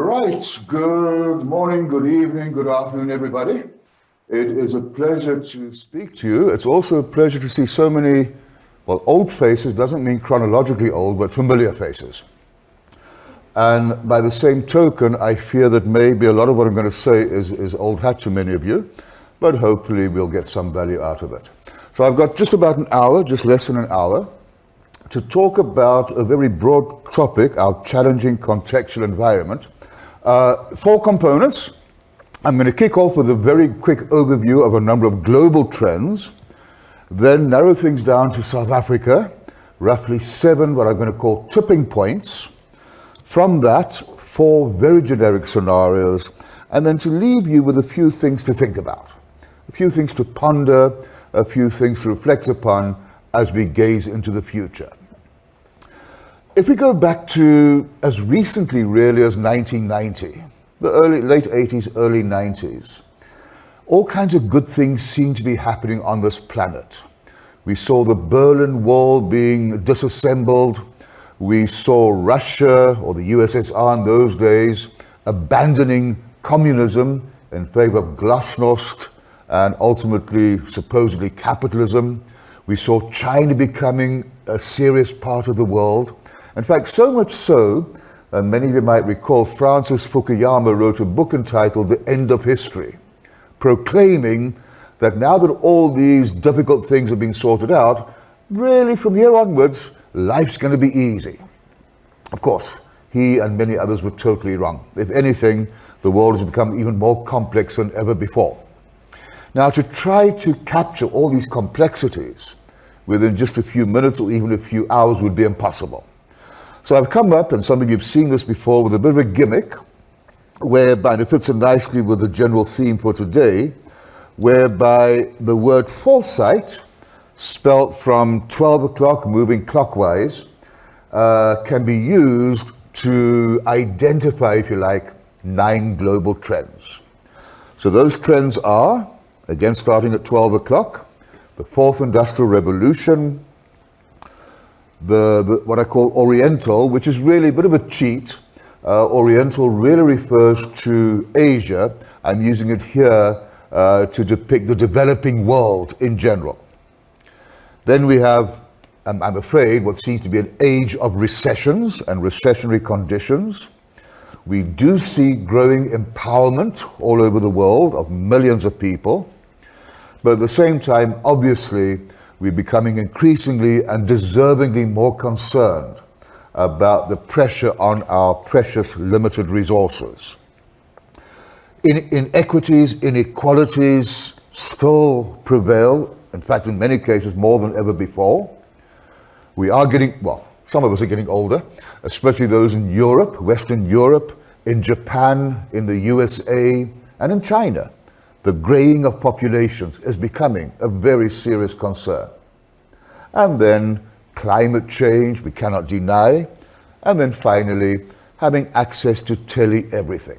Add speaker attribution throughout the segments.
Speaker 1: Right, good morning, good evening, good afternoon, everybody. It is a pleasure to speak to you. It's also a pleasure to see so many, well, old faces doesn't mean chronologically old, but familiar faces. And by the same token, I fear that maybe a lot of what I'm going to say is old hat to many of you, but hopefully we'll get some value out of it. So I've got just about an hour, just less than an hour, to talk about a very broad topic, our challenging contextual environment. 4 components. I'm going to kick off with a very quick overview of a number of global trends, then narrow things down to South Africa, roughly 7 what I'm going to call tipping points. From that, 4 very generic scenarios, and then to leave you with a few things to think about, a few things to ponder, a few things to reflect upon as we gaze into the future. If we go back to as recently really as 1990, the late 80s, early 90s, all kinds of good things seem to be happening on this planet. We saw the Berlin Wall being disassembled. We saw Russia, or the USSR in those days, abandoning communism in favor of glasnost and ultimately, supposedly, capitalism. We saw China becoming a serious part of the world. In fact, so much so, and many of you might recall, Francis Fukuyama wrote a book entitled The End of History, proclaiming that now that all these difficult things have been sorted out, really from here onwards, life's going to be easy. Of course, he and many others were totally wrong. If anything, the world has become even more complex than ever before. Now, to try to capture all these complexities within just a few minutes or even a few hours would be impossible. So I've come up, and some of you have seen this before, with a bit of a gimmick, whereby, and it fits in nicely with the general theme for today, whereby the word foresight, spelt from 12 o'clock moving clockwise, can be used to identify, if you like, 9 global trends. So those trends are, again starting at 12 o'clock, the 4th Industrial Revolution, the what I call Oriental, which is really a bit of a cheat. Oriental really refers to Asia. I'm using it here to depict the developing world in general. Then we have, I'm afraid, what seems to be an age of recessions and recessionary conditions. We do see growing empowerment all over the world of millions of people. But at the same time, obviously, we're becoming increasingly and deservingly more concerned about the pressure on our precious limited resources. Inequities, inequalities still prevail, in fact, in many cases, more than ever before. We are getting, well, some of us are getting older, especially those in Europe, Western Europe, in Japan, in the USA, and in China. The graying of populations is becoming a very serious concern. And then climate change, we cannot deny. And then finally, having access to everything.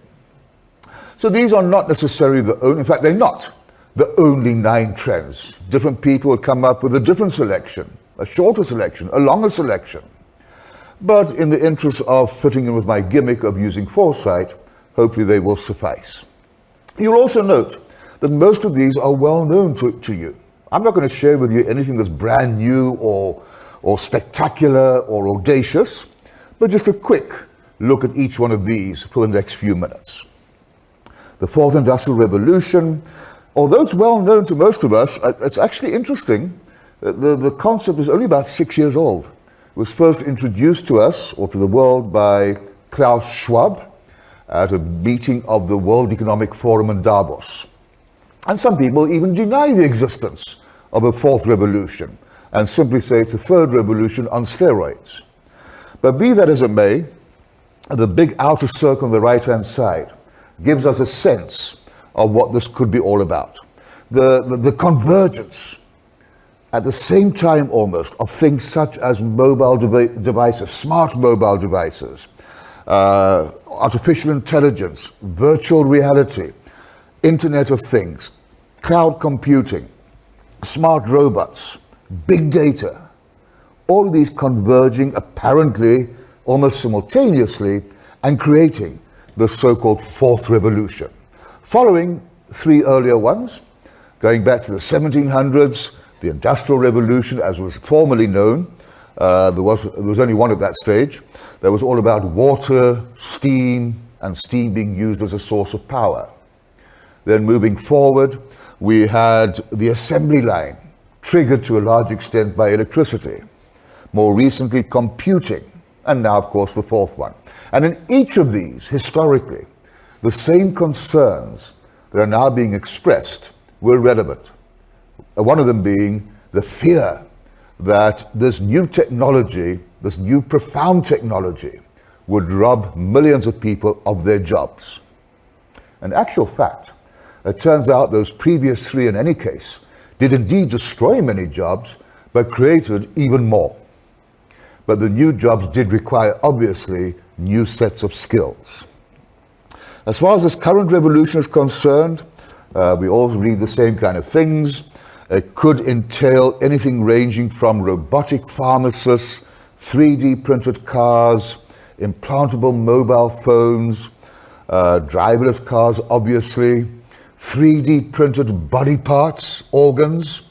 Speaker 1: So these are not necessarily the only, in fact, they're not the only 9 trends. Different people will come up with a different selection, a shorter selection, a longer selection. But in the interest of fitting in with my gimmick of using foresight, hopefully they will suffice. You'll also note that most of these are well known to you. I'm not going to share with you anything that's brand new or spectacular or audacious, but just a quick look at each one of these for the next few minutes. The 4th Industrial Revolution, although it's well known to most of us, it's actually interesting. The concept is only about 6 years old. It was first introduced to us or to the world by Klaus Schwab at a meeting of the World Economic Forum in Davos. And some people even deny the existence of a 4th revolution and simply say it's a 3rd revolution on steroids. But be that as it may, the big outer circle on the right-hand side gives us a sense of what this could be all about. The convergence, at the same time almost, of things such as mobile devices, smart mobile devices, artificial intelligence, virtual reality, Internet of Things, cloud computing, smart robots, big data, all of these converging apparently almost simultaneously and creating the so-called fourth revolution, following three earlier ones, going back to the 1700s, the Industrial Revolution, as was formerly known. There was only one at that stage. That was all about water, steam, and steam being used as a source of power. Then moving forward, we had the assembly line, triggered to a large extent by electricity. More recently, computing, and now, of course, the fourth one. And in each of these, historically, the same concerns that are now being expressed were relevant. One of them being the fear that this new technology, this new profound technology, would rob millions of people of their jobs. In actual fact, it turns out those previous three, in any case, did indeed destroy many jobs, but created even more. But the new jobs did require, obviously, new sets of skills. As far as this current revolution is concerned, we all read the same kind of things. It could entail anything ranging from robotic pharmacists, 3D printed cars, implantable mobile phones, driverless cars, obviously, 3D printed body parts, organs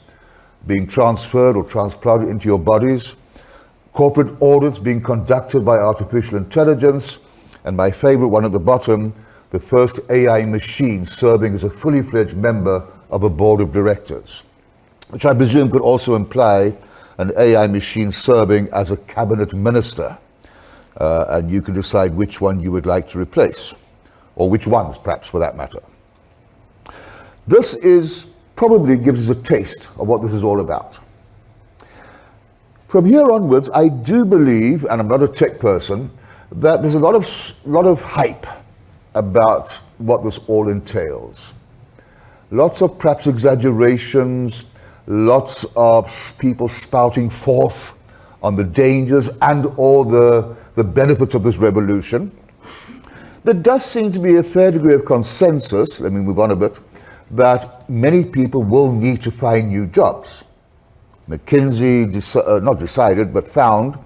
Speaker 1: being transferred or transplanted into your bodies, corporate audits being conducted by artificial intelligence, and my favorite one at the bottom, the first AI machine serving as a fully fledged member of a board of directors, which I presume could also imply an AI machine serving as a cabinet minister. And you can decide which one you would like to replace, or which ones, perhaps, for that matter. This is probably gives us a taste of what this is all about. From here onwards, I do believe, and I'm not a tech person, that there's a lot of hype about what this all entails. Lots of perhaps exaggerations, lots of people spouting forth on the dangers and or the benefits of this revolution. There does seem to be a fair degree of consensus, let me move on a bit, that many people will need to find new jobs. McKinsey not decided, but found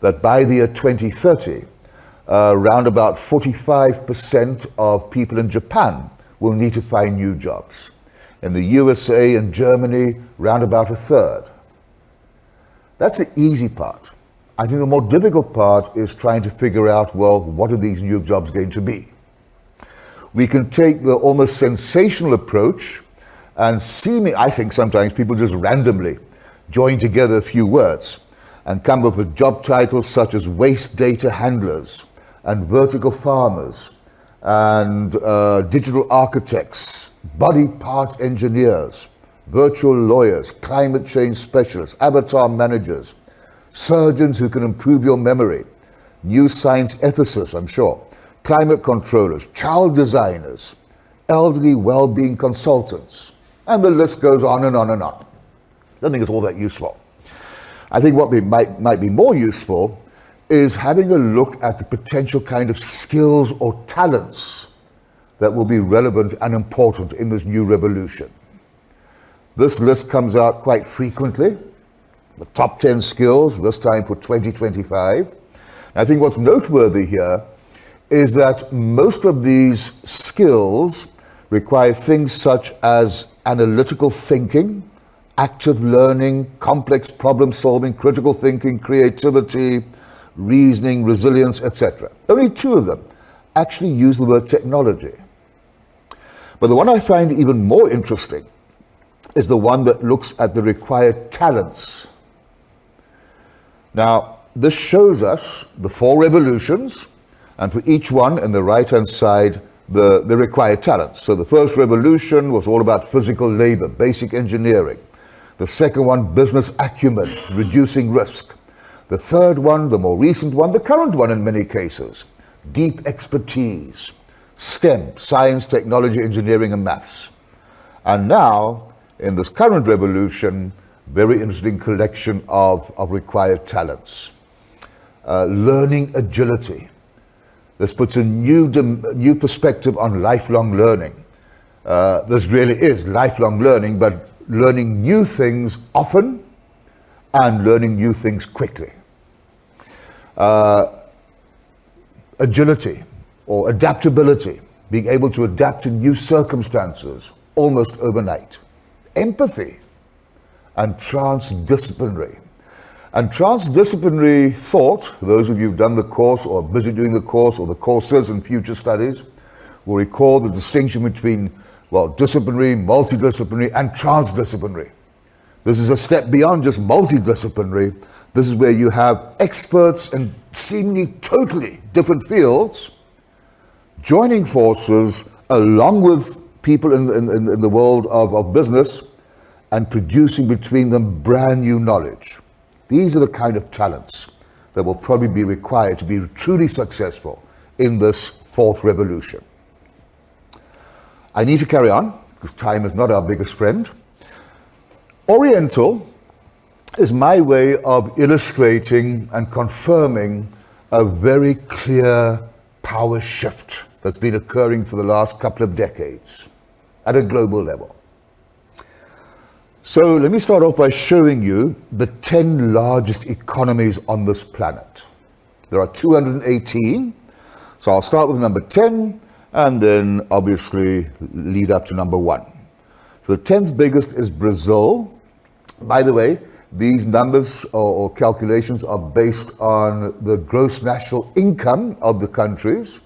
Speaker 1: that by the year 2030, around about 45% of people in Japan will need to find new jobs. In the USA and Germany, round about a third. That's the easy part. I think the more difficult part is trying to figure out, well, what are these new jobs going to be? We can take the almost sensational approach and I think sometimes people just randomly join together a few words and come up with job titles such as waste data handlers and vertical farmers and digital architects, body part engineers, virtual lawyers, climate change specialists, avatar managers, surgeons who can improve your memory, new science ethicists, I'm sure, climate controllers, child designers, elderly well-being consultants, and the list goes on and on and on. I don't think it's all that useful. I think what might be more useful is having a look at the potential kind of skills or talents that will be relevant and important in this new revolution. This list comes out quite frequently, the top 10 skills, this time for 2025. I think what's noteworthy here is that most of these skills require things such as analytical thinking, active learning, complex problem solving, critical thinking, creativity, reasoning, resilience, etc. Only two of them actually use the word technology. But the one I find even more interesting is the one that looks at the required talents. Now, this shows us the four revolutions, and for each one, in the right-hand side, the required talents. So the first revolution was all about physical labor, basic engineering. The second one, business acumen, reducing risk. The third one, the more recent one, the current one in many cases, deep expertise, STEM, science, technology, engineering, and maths. And now, in this current revolution, very interesting collection of required talents. Learning agility. This puts a new perspective on lifelong learning. This really is lifelong learning, but learning new things often and learning new things quickly. Agility. or adaptability, being able to adapt to new circumstances almost overnight. Empathy and transdisciplinary. And transdisciplinary thought, those of you who've done the course or are busy doing the course or the courses in future studies, will recall the distinction between, well, disciplinary, multidisciplinary, and transdisciplinary. This is a step beyond just multidisciplinary. This is where you have experts in seemingly totally different fields joining forces along with people in the world of business and producing between them brand new knowledge. These are the kind of talents that will probably be required to be truly successful in this fourth revolution. I need to carry on because time is not our biggest friend. Oriental is my way of illustrating and confirming a very clear power shift that's been occurring for the last couple of decades at a global level. So let me start off by showing you the 10 largest economies on this planet. There are 218, so I'll start with number 10 and then obviously lead up to number 1. So the 10th biggest is Brazil. By the way, these numbers or calculations are based on the gross national income of the countries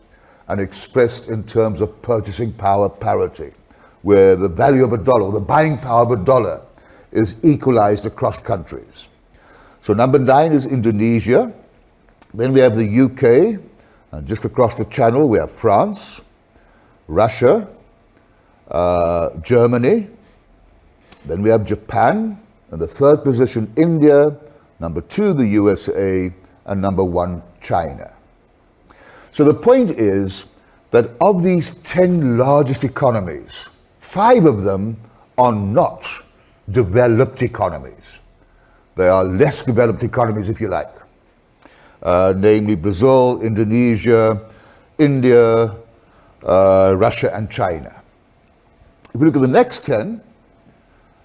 Speaker 1: and expressed in terms of purchasing power parity, where the value of a dollar, or the buying power of a dollar, is equalized across countries. So number 9 is Indonesia. Then we have the UK, and just across the channel we have France, Russia, Germany. Then we have Japan, and the third position India, number 2 the USA, and number 1 China. So the point is that of these 10 largest economies, 5 of them are not developed economies. They are less developed economies, if you like, namely Brazil, Indonesia, India, Russia, and China. If we look at the next 10,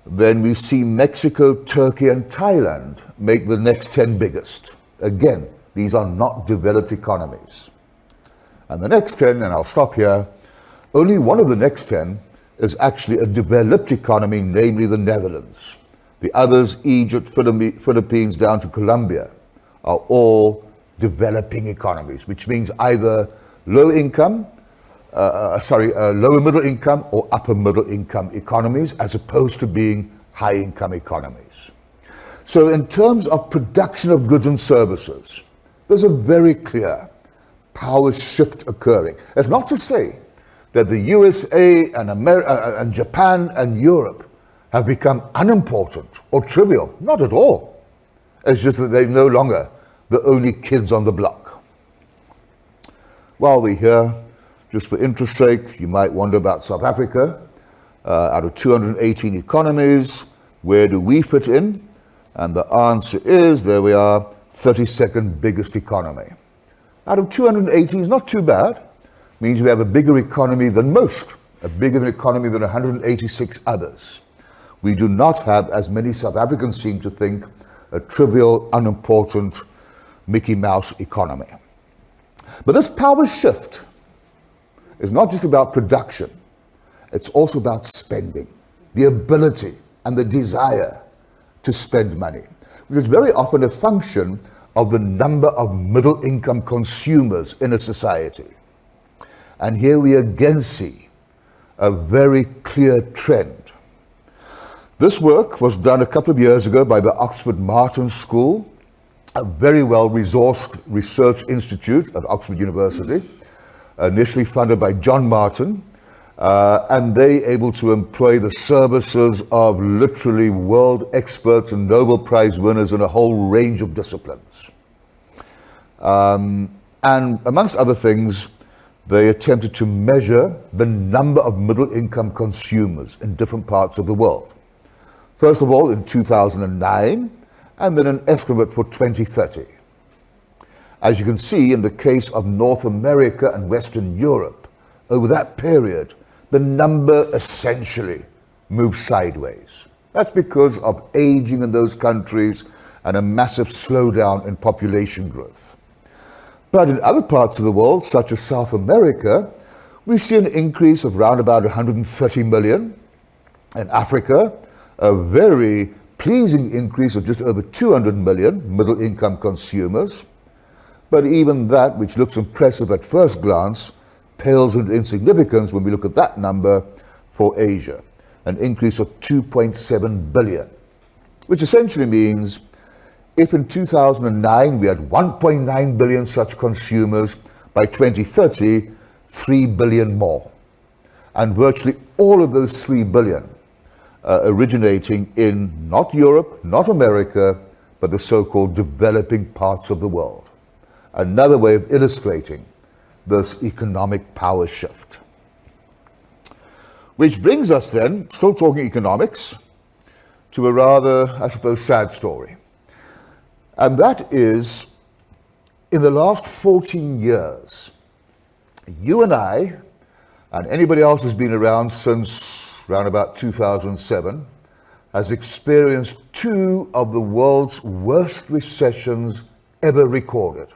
Speaker 1: then we see Mexico, Turkey, and Thailand make the next 10 biggest. Again, these are not developed economies. And the next 10, and I'll stop here, only one of the next 10 is actually a developed economy, namely the Netherlands. The others, Egypt, Philippines, down to Colombia, are all developing economies, which means either lower middle income or upper middle income economies, as opposed to being high income economies. So in terms of production of goods and services, there's a very clear power shift occurring. That's not to say that the USA and Japan and Europe have become unimportant or trivial. Not at all. It's just that they're no longer the only kids on the block. While we're here, just for interest's sake, you might wonder about South Africa. Out of 218 economies, where do we fit in? And the answer is, there we are, 32nd biggest economy. Out of 218 is not too bad. Means we have a bigger economy than most, a bigger economy than 186 others. We do not have, as many South Africans seem to think, a trivial, unimportant Mickey Mouse economy. But this power shift is not just about production, it's also about spending, the ability and the desire to spend money, which is very often a function of the number of middle-income consumers in a society. And here we again see a very clear trend. This work was done a couple of years ago by the Oxford Martin School, a very well-resourced research institute at Oxford University, initially funded by John Martin, and they able to employ the services of literally world experts and Nobel Prize winners in a whole range of disciplines. And amongst other things, they attempted to measure the number of middle-income consumers in different parts of the world. First of all, in 2009, and then an estimate for 2030. As you can see, in the case of North America and Western Europe, over that period, the number essentially moved sideways. That's because of aging in those countries and a massive slowdown in population growth. But in other parts of the world, such as South America, we see an increase of around about 130 million. In Africa, a very pleasing increase of just over 200 million middle-income consumers. But even that, which looks impressive at first glance, pales into insignificance when we look at that number for Asia, an increase of 2.7 billion, which essentially means if in 2009 we had 1.9 billion such consumers, by 2030, 3 billion more. And virtually all of those 3 billion originating in not Europe, not America, but the so-called developing parts of the world. Another way of illustrating this economic power shift. Which brings us then, still talking economics, to a rather, I suppose, sad story. And that is, in the last 14 years, you and I, and anybody else who's been around since around about 2007, has experienced two of the world's worst recessions ever recorded.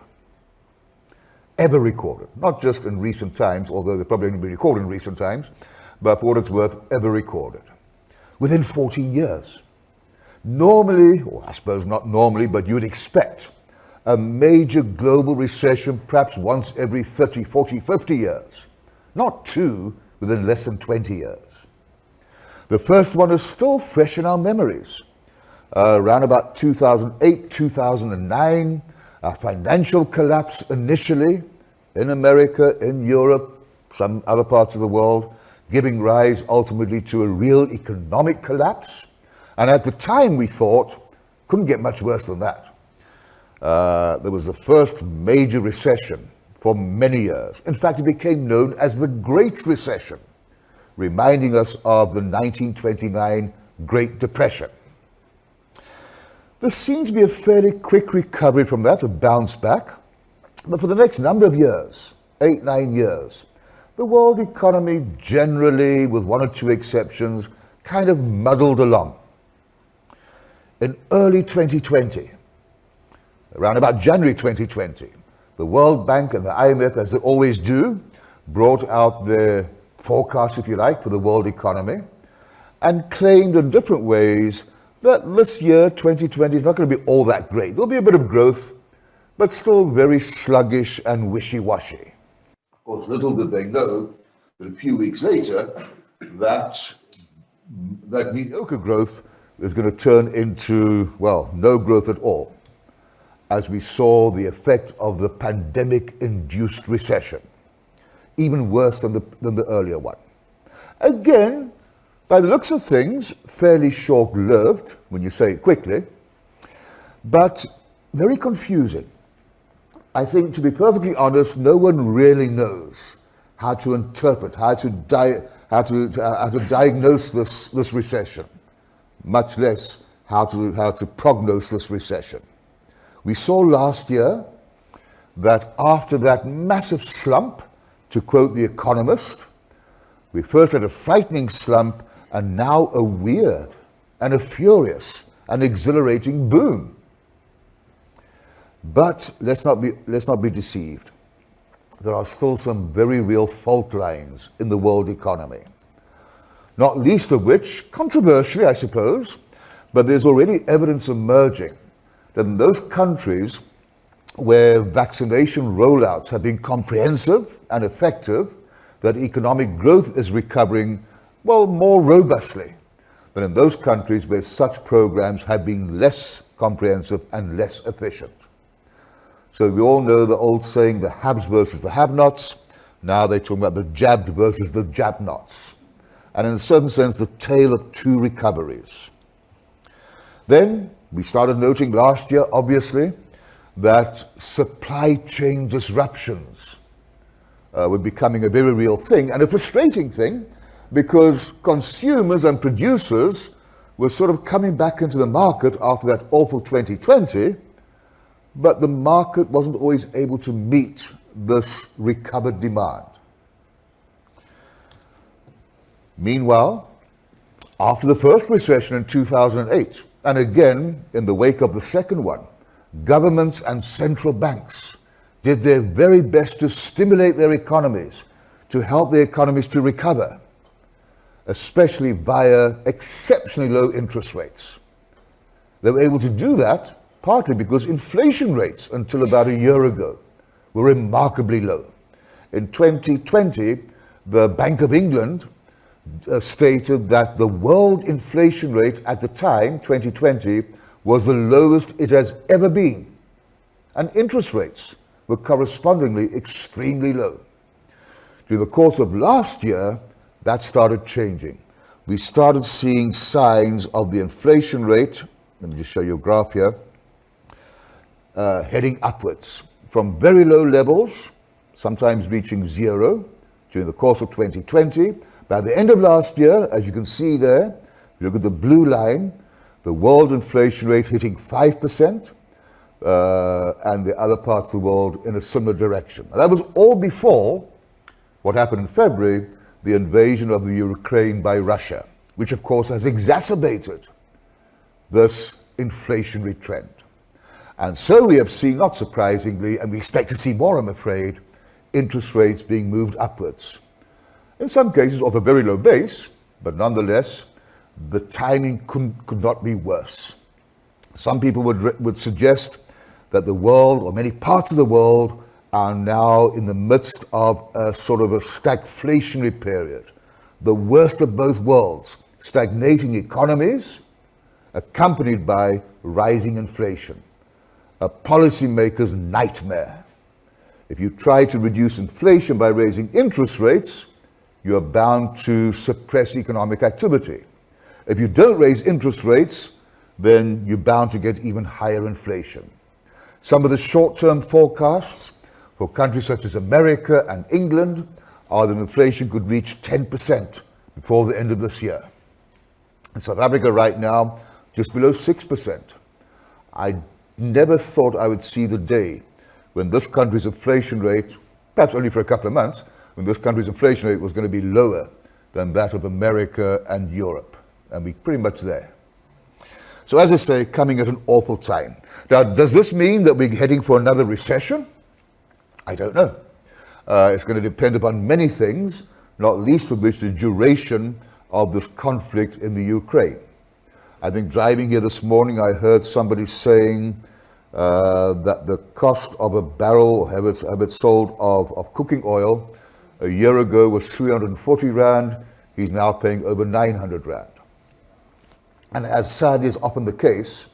Speaker 1: Ever recorded. Not just in recent times, although they're probably only been recorded in recent times, but for what it's worth, ever recorded. Within 14 years. Normally, or I suppose not normally, but you would expect a major global recession perhaps once every 30, 40, 50 years. Not two within less than 20 years. The first one is still fresh in our memories. Around about 2008, 2009, a financial collapse initially in America, in Europe, some other parts of the world, giving rise ultimately to a real economic collapse. And at the time we thought, couldn't get much worse than that. There was the first major recession for many years. In fact, it became known as the Great Recession, reminding us of the 1929 Great Depression. There seemed to be a fairly quick recovery from that, a bounce back. But for the next number of years, 8, 9 years, the world economy generally, with one or two exceptions, kind of muddled along. In early 2020, around about January 2020, the World Bank and the IMF, as they always do, brought out their forecast, if you like, for the world economy, and claimed in different ways that this year, 2020, is not going to be all that great. There'll be a bit of growth, but still very sluggish and wishy-washy. Of course, little did they know that a few weeks later, that mediocre growth is going to turn into, well, no growth at all, as we saw the effect of the pandemic-induced recession, even worse than the earlier one. Again, by the looks of things, fairly short-lived, when you say it quickly, but very confusing. I think, to be perfectly honest, no one really knows how to interpret, how to diagnose this recession, much less how to prognose this recession. We saw last year that after that massive slump, to quote The Economist, we first had a frightening slump and now a weird and a furious and exhilarating boom. But let's not be deceived. There are still some very real fault lines in the world economy. Not least of which, controversially I suppose, but there's already evidence emerging that in those countries where vaccination rollouts have been comprehensive and effective, that economic growth is recovering, well, more robustly than in those countries where such programs have been less comprehensive and less efficient. So we all know the old saying, the haves versus the have-nots. Now they're talking about the jabbed versus the jab-nots. And in a certain sense, the tale of two recoveries. Then we started noting last year, obviously, that supply chain disruptions were becoming a very real thing, and a frustrating thing, because consumers and producers were sort of coming back into the market after that awful 2020, but the market wasn't always able to meet this recovered demand. Meanwhile, after the first recession in 2008, and again in the wake of the second one, governments and central banks did their very best to stimulate their economies, to help their economies to recover, especially via exceptionally low interest rates. They were able to do that partly because inflation rates until about a year ago were remarkably low. In 2020, the Bank of England stated that the world inflation rate at the time, 2020, was the lowest it has ever been. And interest rates were correspondingly extremely low. During the course of last year, that started changing. We started seeing signs of the inflation rate, let me just show you a graph here, heading upwards from very low levels, sometimes reaching zero during the course of 2020. By the end of last year, as you can see there, if you look at the blue line, the world inflation rate hitting 5%, and the other parts of the world in a similar direction. And that was all before what happened in February, the invasion of the Ukraine by Russia, which of course has exacerbated this inflationary trend. And so we have seen, not surprisingly, and we expect to see more, I'm afraid, interest rates being moved upwards. In some cases off a very low base, but nonetheless, the timing could not be worse. Some people would suggest that the world, or many parts of the world, are now in the midst of a sort of a stagflationary period. The worst of both worlds, stagnating economies, accompanied by rising inflation. A policymaker's nightmare. If you try to reduce inflation by raising interest rates, you are bound to suppress economic activity. If you don't raise interest rates, then you're bound to get even higher inflation. Some of the short-term forecasts for countries such as America and England are that inflation could reach 10% before the end of this year. In South Africa right now, just below 6%. I never thought I would see the day when this country's inflation rate, perhaps only for a couple of months, when this country's inflation rate was going to be lower than that of America and Europe. And we're pretty much there. So as I say, coming at an awful time. Now, does this mean that we're heading for another recession? I don't know. It's going to depend upon many things, not least of which the duration of this conflict in the Ukraine. I think driving here this morning, I heard somebody saying that the cost of a barrel, have it sold, of cooking oil a year ago was 340 Rand. He's now paying over 900 Rand. And as sadly is often the case,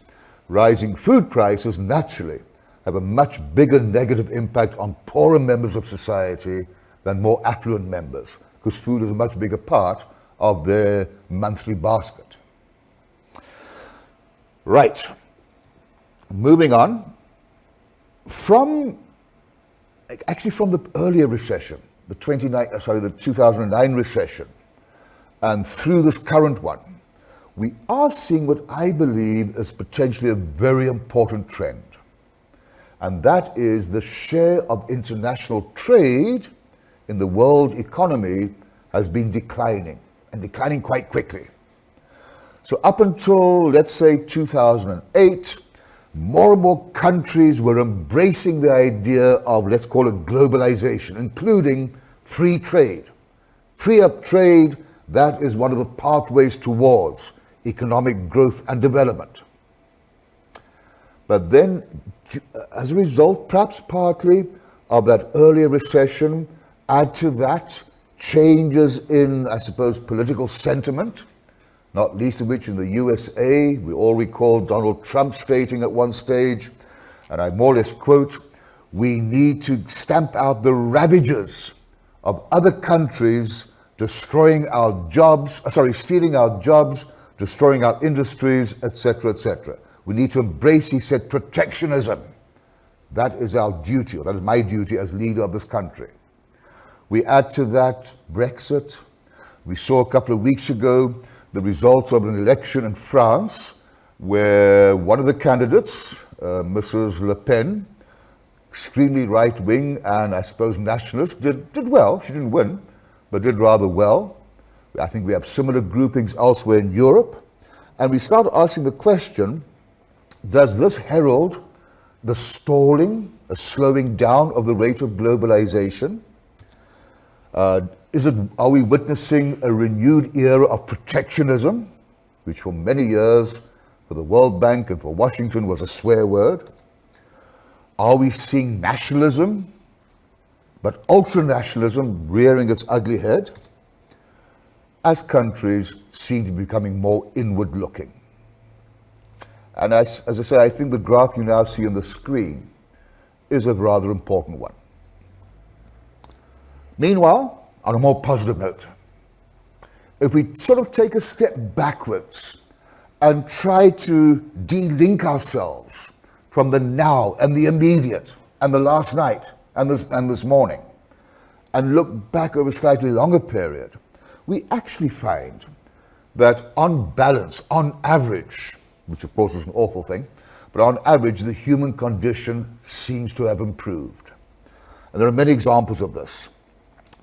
Speaker 1: rising food prices naturally have a much bigger negative impact on poorer members of society than more affluent members, because food is a much bigger part of their monthly basket. Right. Moving on. From the earlier recession, the 2009 recession, and through this current one, we are seeing what I believe is potentially a very important trend. And that is the share of international trade in the world economy has been declining, and declining quite quickly. So up until, let's say, 2008, more and more countries were embracing the idea of, let's call it globalization, including free trade. Free up trade, that is one of the pathways towards economic growth and development. But then, as a result, perhaps partly of that earlier recession, add to that changes in, I suppose, political sentiment, not least of which in the USA. We all recall Donald Trump stating at one stage, and I more or less quote, "We need to stamp out the ravages of other countries destroying our jobs, stealing our jobs, destroying our industries, etc., etc. We need to embrace," he said, "protectionism. That is our duty, or that is my duty as leader of this country." We add to that Brexit. We saw a couple of weeks ago the results of an election in France where one of the candidates, Mrs. Le Pen, extremely right-wing and I suppose nationalist, did well. She didn't win, but did rather well. I think we have similar groupings elsewhere in Europe. And we start asking the question, does this herald the stalling, a slowing down of the rate of globalization? Are we witnessing a renewed era of protectionism, which for many years for the World Bank and for Washington was a swear word? Are we seeing nationalism, but ultra-nationalism rearing its ugly head as countries seem to be becoming more inward-looking? And as I say, I think the graph you now see on the screen is a rather important one. Meanwhile, on a more positive note, if we sort of take a step backwards and try to de-link ourselves from the now and the immediate and the last night and this morning, and look back over a slightly longer period, we actually find that on balance, on average, which of course is an awful thing, but on average the human condition seems to have improved. And there are many examples of this.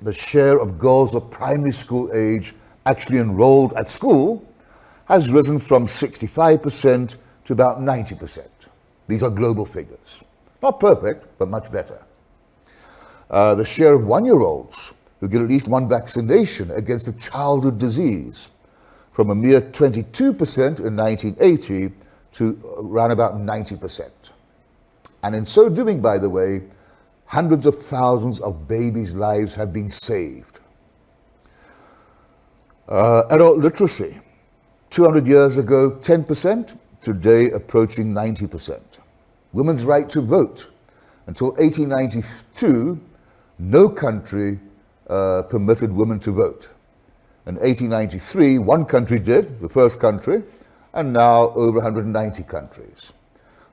Speaker 1: The share of girls of primary school age actually enrolled at school has risen from 65% to about 90%. These are global figures. Not perfect, but much better. The share of one-year-olds who get at least one vaccination against a childhood disease from a mere 22% in 1980 to around about 90%. And in so doing, by the way, hundreds of thousands of babies' lives have been saved. Adult literacy, 200 years ago, 10%, today approaching 90%. Women's right to vote, until 1892, no country permitted women to vote. In 1893, one country did, the first country, and now over 190 countries.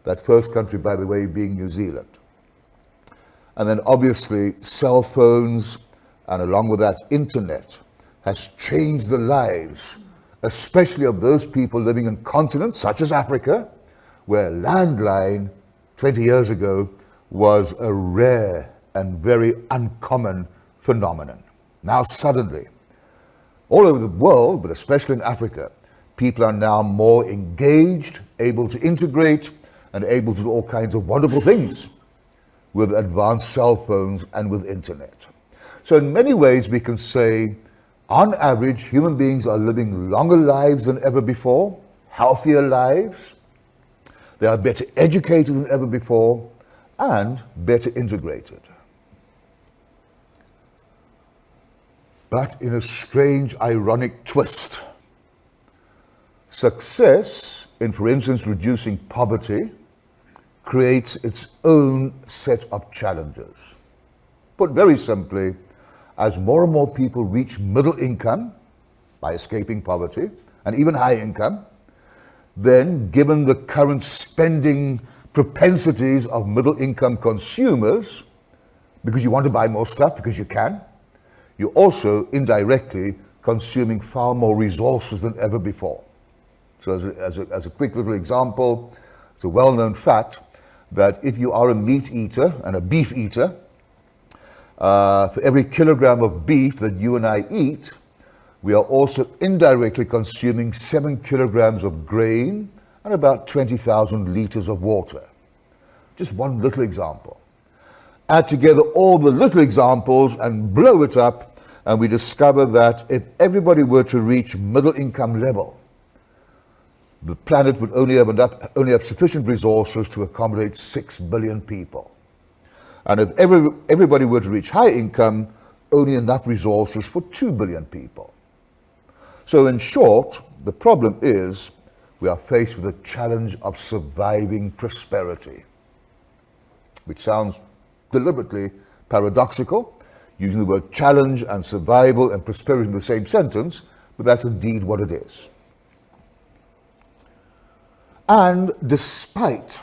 Speaker 1: That first country, by the way, being New Zealand. And then obviously cell phones, and along with that internet, has changed the lives, especially of those people living in continents such as Africa, where landline 20 years ago was a rare and very uncommon phenomenon. Now suddenly, all over the world, but especially in Africa, people are now more engaged, able to integrate, and able to do all kinds of wonderful things with advanced cell phones and with internet. So in many ways we can say, on average, human beings are living longer lives than ever before, healthier lives, they are better educated than ever before, and better integrated. But in a strange, ironic twist, success in, for instance, reducing poverty creates its own set of challenges. Put very simply, as more and more people reach middle income by escaping poverty, and even high income, then given the current spending propensities of middle income consumers, because you want to buy more stuff because you can, you're also indirectly consuming far more resources than ever before. So as a quick little example, it's a well-known fact that if you are a meat eater and a beef eater, for every kilogram of beef that you and I eat, we are also indirectly consuming 7 kilograms of grain and about 20,000 liters of water. Just one little example. Add together all the little examples and blow it up, and we discover that if everybody were to reach middle income level, the planet would only have sufficient resources to accommodate 6 billion people. And if everybody were to reach high income, only enough resources for 2 billion people. So in short, the problem is we are faced with the challenge of surviving prosperity, which sounds deliberately paradoxical, using the word challenge and survival and prosperity in the same sentence, but that's indeed what it is. And despite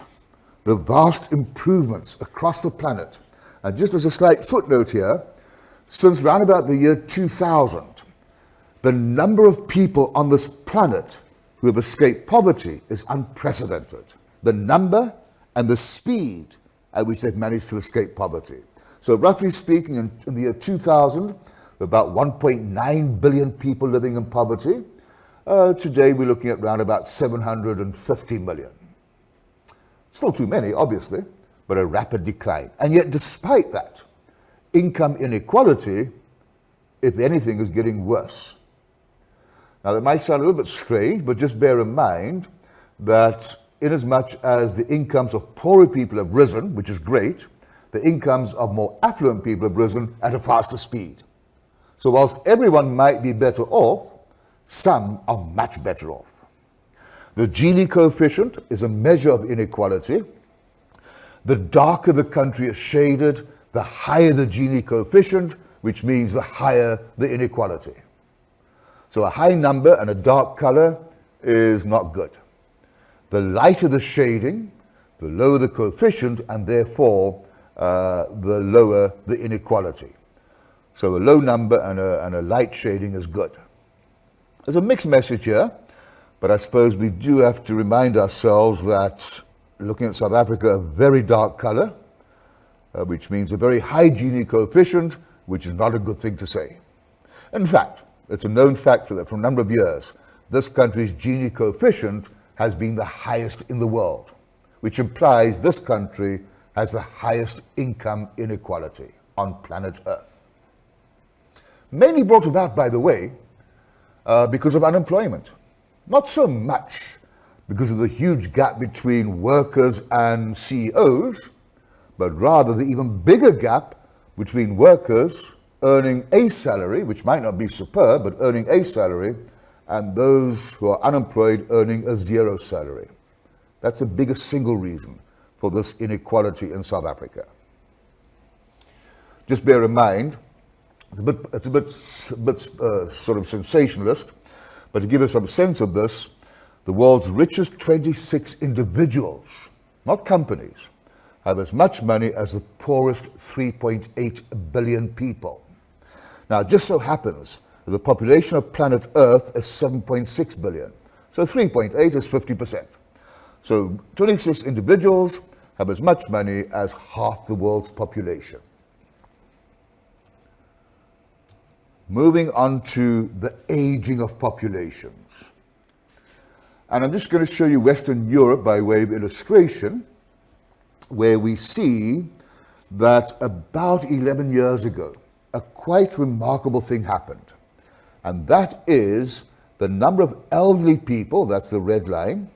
Speaker 1: the vast improvements across the planet, and just as a slight footnote here, since around about the year 2000, the number of people on this planet who have escaped poverty is unprecedented. The number and the speed at which they've managed to escape poverty. So roughly speaking, in the year 2000, there were about 1.9 billion people living in poverty. Today we're looking at around about 750 million. Still too many, obviously, but a rapid decline. And yet, despite that, income inequality, if anything, is getting worse. Now, that might sound a little bit strange, but just bear in mind that inasmuch as the incomes of poorer people have risen, which is great, the incomes of more affluent people have risen at a faster speed. So whilst everyone might be better off, some are much better off. The Gini coefficient is a measure of inequality. The darker the country is shaded, the higher the Gini coefficient, which means the higher the inequality. So a high number and a dark color is not good. The lighter the shading, the lower the coefficient, and therefore the lower the inequality. So a low number and a light shading is good. There's a mixed message here, but I suppose we do have to remind ourselves that looking at South Africa, a very dark color, which means a very high Gini coefficient, which is not a good thing to say. In fact, it's a known fact that for a number of years, this country's Gini coefficient has been the highest in the world, which implies this country has the highest income inequality on planet Earth. Mainly brought about, by the way, because of unemployment. Not so much because of the huge gap between workers and CEOs, but rather the even bigger gap between workers earning a salary, which might not be superb, but earning a salary, and those who are unemployed earning a zero salary. That's the biggest single reason for this inequality in South Africa. Just bear in mind, it's a bit sort of sensationalist, but to give us some sense of this, the world's richest 26 individuals, not companies, have as much money as the poorest 3.8 billion people. Now, it just so happens that the population of planet Earth is 7.6 billion. So 3.8 is 50%. So 26 individuals have as much money as half the world's population. Moving on to the aging of populations. And I'm just going to show you Western Europe by way of illustration, where we see that about 11 years ago, a quite remarkable thing happened. And that is the number of elderly people, that's the red line,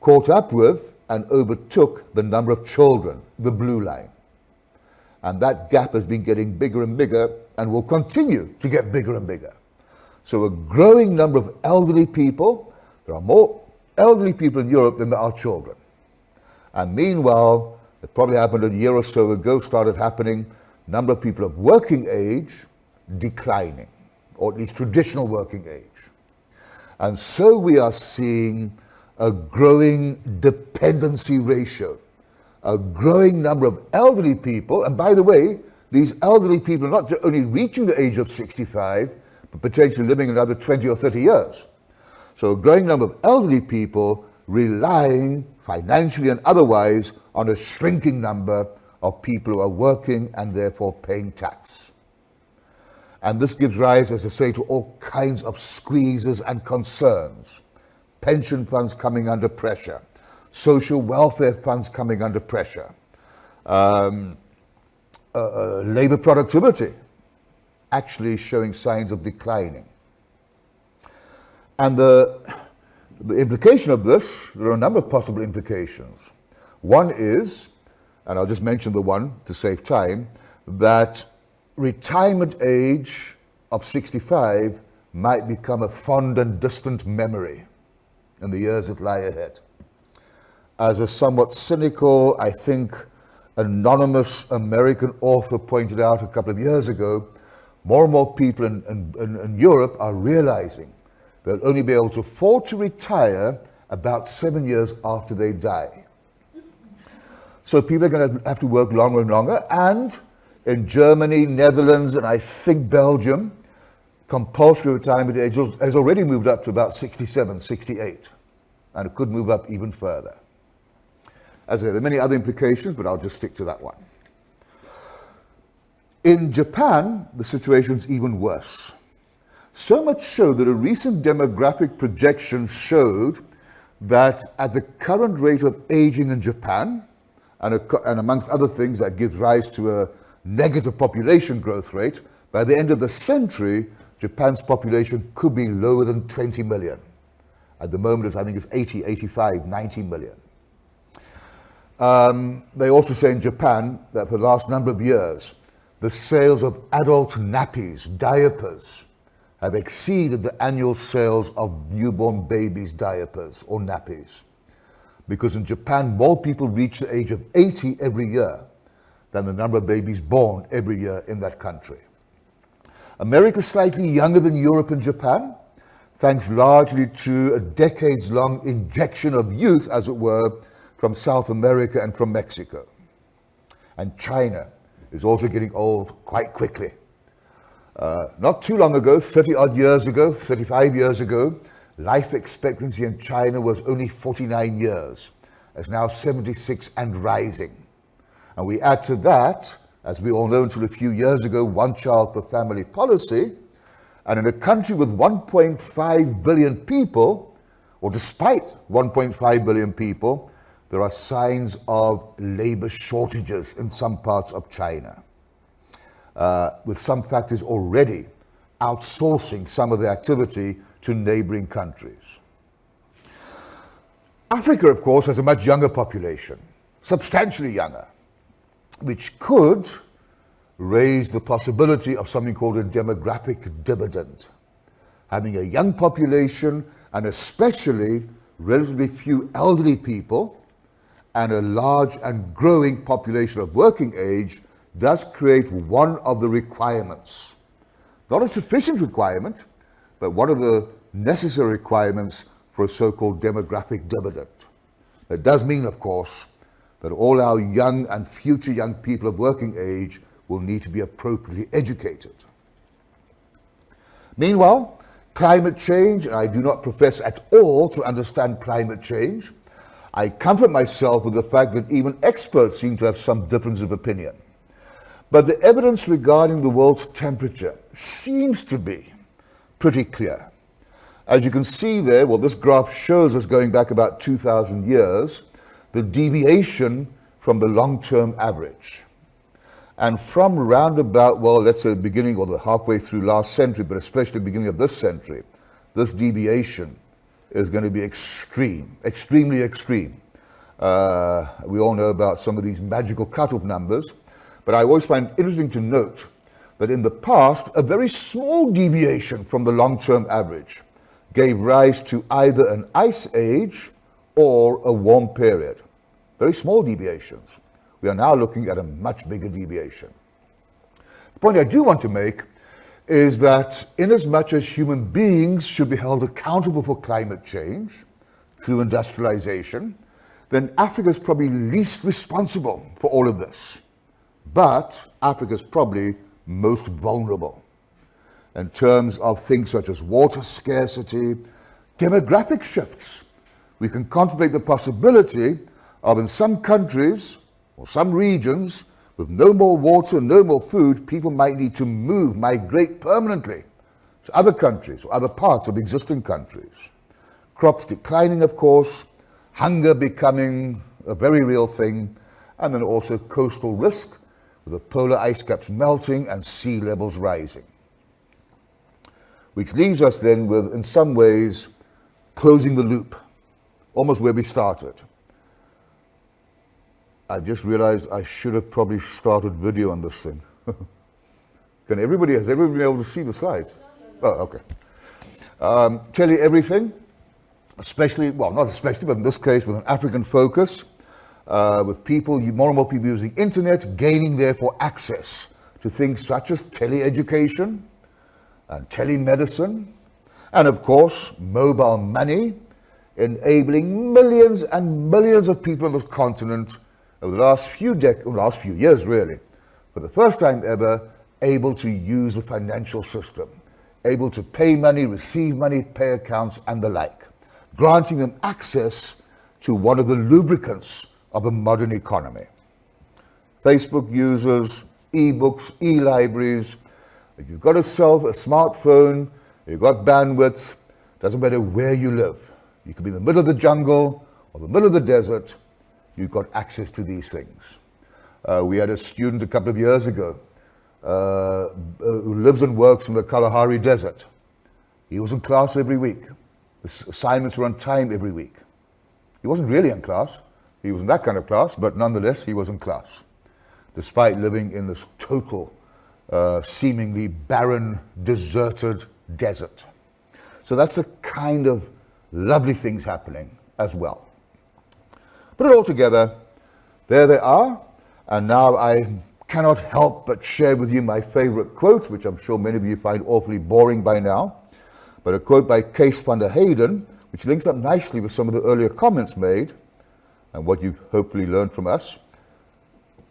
Speaker 1: caught up with and overtook the number of children, the blue line. And that gap has been getting bigger and bigger and will continue to get bigger and bigger. So a growing number of elderly people, there are more elderly people in Europe than there are children. And meanwhile, it probably happened a year or so ago, started happening, number of people of working age declining, or at least traditional working age. And so we are seeing a growing dependency ratio, a growing number of elderly people, and by the way, these elderly people are not only reaching the age of 65, but potentially living another 20 or 30 years. So a growing number of elderly people relying financially and otherwise on a shrinking number of people who are working and therefore paying tax. And this gives rise, as I say, to all kinds of squeezes and concerns. Pension funds coming under pressure, social welfare funds coming under pressure, labor productivity actually showing signs of declining. And the implication of this, there are a number of possible implications. One is, and I'll just mention the one to save time, that retirement age of 65 might become a fond and distant memory in the years that lie ahead. As a somewhat cynical, I think, anonymous American author pointed out a couple of years ago, more and more people in Europe are realizing they'll only be able to afford to retire about 7 years after they die. So people are going to have to work longer and longer, and in Germany, Netherlands, and I think Belgium, compulsory retirement age has already moved up to about 67, 68, and it could move up even further. As I say, there are many other implications, but I'll just stick to that one. In Japan, the situation is even worse. So much so that a recent demographic projection showed that at the current rate of aging in Japan, and amongst other things that gives rise to a negative population growth rate. By the end of the century, Japan's population could be lower than 20 million. At the moment, I think it's 80, 85, 90 million. They also say in Japan that for the last number of years, the sales of adult nappies, diapers, have exceeded the annual sales of newborn babies' diapers or nappies. Because in Japan, more people reach the age of 80 every year than the number of babies born every year in that country. America is slightly younger than Europe and Japan, thanks largely to a decades-long injection of youth, as it were, from South America and from Mexico. And China is also getting old quite quickly. Not too long ago, 30-odd years ago, 35 years ago, life expectancy in China was only 49 years. It's now 76 and rising. And we add to that, as we all know until a few years ago, one child per family policy. And in a country with 1.5 billion people, or despite 1.5 billion people, there are signs of labor shortages in some parts of China, with some factories already outsourcing some of the activity to neighboring countries. Africa, of course, has a much younger population, substantially younger, which could raise the possibility of something called a demographic dividend. Having a young population, and especially relatively few elderly people, and a large and growing population of working age, does create one of the requirements. Not a sufficient requirement, but one of the necessary requirements for a so-called demographic dividend. It does mean, of course, that all our young and future young people of working age will need to be appropriately educated. Meanwhile, climate change, and I do not profess at all to understand climate change, I comfort myself with the fact that even experts seem to have some difference of opinion. But the evidence regarding the world's temperature seems to be pretty clear. As you can see there, well, this graph shows us going back about 2,000 years, the deviation from the long-term average. And from round about, well, let's say the beginning or the halfway through last century, but especially the beginning of this century, this deviation is going to be extreme, extremely extreme. We all know about some of these magical cutoff numbers, but I always find it interesting to note that in the past, a very small deviation from the long-term average gave rise to either an ice age or a warm period. Very small deviations. We are now looking at a much bigger deviation. The point I do want to make is that inasmuch as human beings should be held accountable for climate change through industrialization, then Africa is probably least responsible for all of this. But Africa is probably most vulnerable in terms of things such as water scarcity, demographic shifts. We can contemplate the possibility of, in some countries or some regions, with no more water, no more food, people might need to migrate permanently to other countries or other parts of existing countries. Crops declining, of course, hunger becoming a very real thing, and then also coastal risk, with the polar ice caps melting and sea levels rising. Which leaves us then with, in some ways, closing the loop, almost where we started. I just realized I should have probably started video on this thing. Has everybody been able to see the slides? Oh, okay. Tell you everything, especially, well, not especially, but in this case with an African focus, with people, more and more people using internet, gaining therefore access to things such as teleeducation and telemedicine, and of course, mobile money, enabling millions and millions of people on this continent over the last few years really, for the first time ever, able to use the financial system, able to pay money, receive money, pay accounts, and the like, granting them access to one of the lubricants of a modern economy. Facebook users, e-books, e-libraries. If you've got a smartphone, you've got bandwidth, doesn't matter where you live. You could be in the middle of the jungle or the middle of the desert. you've got access to these things. We had a student a couple of years ago who lives and works in the Kalahari Desert. He was in class every week. The assignments were on time every week. He wasn't really in class. He was in that kind of class, but nonetheless, he was in class, despite living in this total, seemingly barren, deserted desert. So that's the kind of lovely things happening as well. Put it all together, there they are, and now I cannot help but share with you my favorite quote, which I'm sure many of you find awfully boring by now, but a quote by Kees van der Heyden, which links up nicely with some of the earlier comments made, and what you've hopefully learned from us.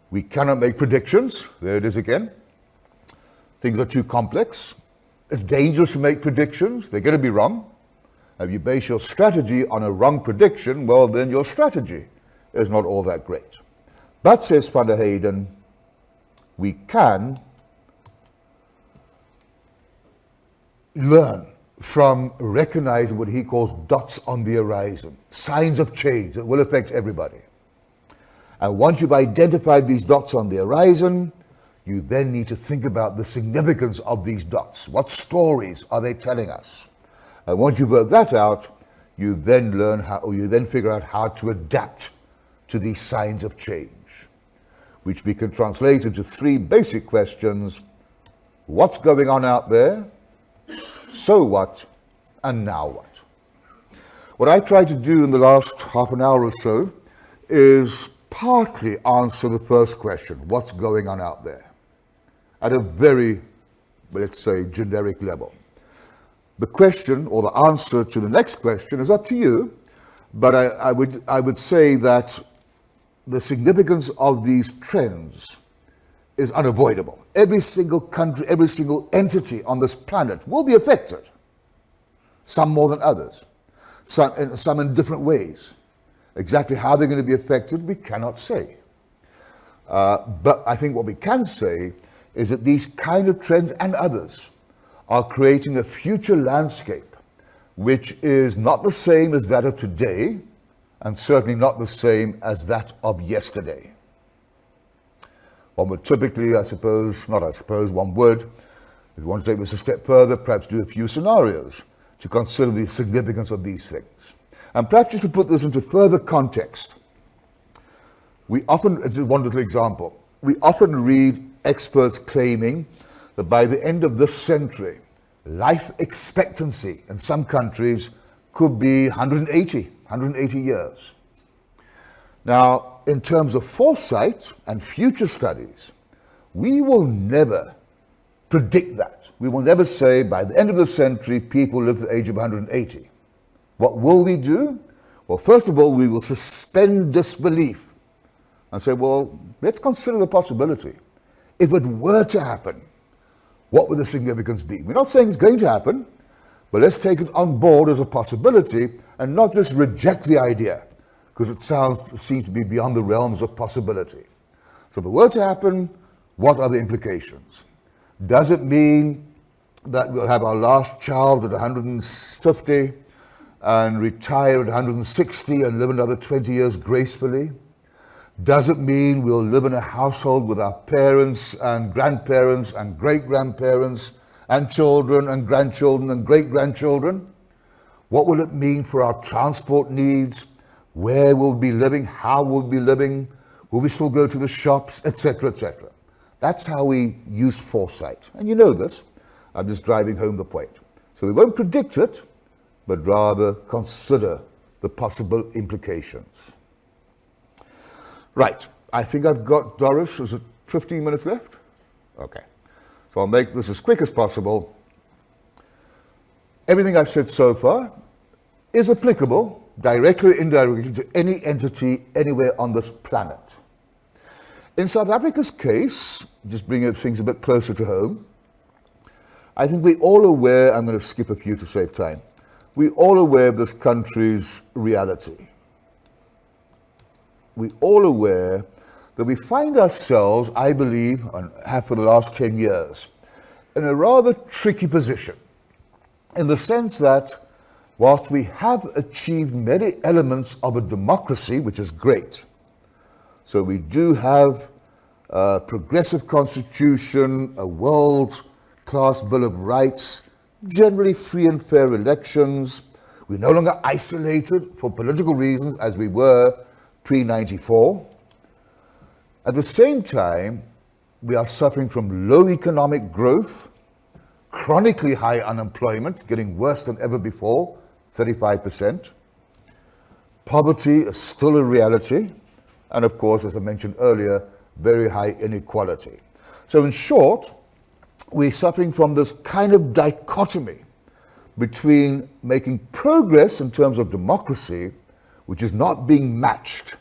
Speaker 1: We cannot make predictions. There it is again. Things are too complex. It's dangerous to make predictions. They're going to be wrong. If you base your strategy on a wrong prediction, well, then your strategy is not all that great. But, says Van der Heyden, we can learn from recognizing what he calls dots on the horizon, signs of change that will affect everybody. And once you've identified these dots on the horizon, you then need to think about the significance of these dots. What stories are they telling us? And once you work that out, you then figure out how to adapt to these signs of change, which we can translate into three basic questions. What's going on out there? So what, and now what? What I tried to do in the last half an hour or so is partly answer the first question, what's going on out there? At a very, let's say, generic level. The question, or the answer to the next question, is up to you, but I would say that the significance of these trends is unavoidable. Every single country, every single entity on this planet will be affected. Some more than others. Some in different ways. Exactly how they're going to be affected, we cannot say. But I think what we can say is that these kind of trends and others are creating a future landscape which is not the same as that of today, and certainly not the same as that of yesterday. One would typically, one would, if you want to take this a step further, perhaps do a few scenarios to consider the significance of these things. And perhaps just to put this into further context, it's a wonderful example, we often read experts claiming that by the end of this century, life expectancy in some countries could be 180 years. Now, in terms of foresight and future studies, we will never predict that. We will never say by the end of the century, people live to the age of 180. What will we do? Well, first of all, we will suspend disbelief and say, well, let's consider the possibility. If it were to happen, what would the significance be? We're not saying it's going to happen, but let's take it on board as a possibility and not just reject the idea, because it seems to be beyond the realms of possibility. So if it were to happen, what are the implications? Does it mean that we'll have our last child at 150 and retire at 160 and live another 20 years gracefully? Does it mean we'll live in a household with our parents and grandparents and great-grandparents and children and grandchildren and great-grandchildren? What will it mean for our transport needs? Where we'll be living? How we'll be living? Will we still go to the shops? Etc., etc. That's how we use foresight. And you know this. I'm just driving home the point. So we won't predict it, but rather consider the possible implications. Right. I think I've got, Doris, is it 15 minutes left? Okay. So I'll make this as quick as possible. Everything I've said so far is applicable, directly or indirectly, to any entity anywhere on this planet. In South Africa's case, just bringing things a bit closer to home, I think we're all aware, I'm going to skip a few to save time, we're all aware of this country's reality. We're all aware that we find ourselves, I believe, and have for the last 10 years, in a rather tricky position, in the sense that whilst we have achieved many elements of a democracy, which is great, So we do have a progressive constitution, a world-class Bill of Rights, generally free and fair elections. We're no longer isolated for political reasons as we were pre-94. At the same time, we are suffering from low economic growth, chronically high unemployment, getting worse than ever before, 35%. Poverty is still a reality, and of course, as I mentioned earlier, very high inequality. So in short, we're suffering from this kind of dichotomy between making progress in terms of democracy, which is not being matched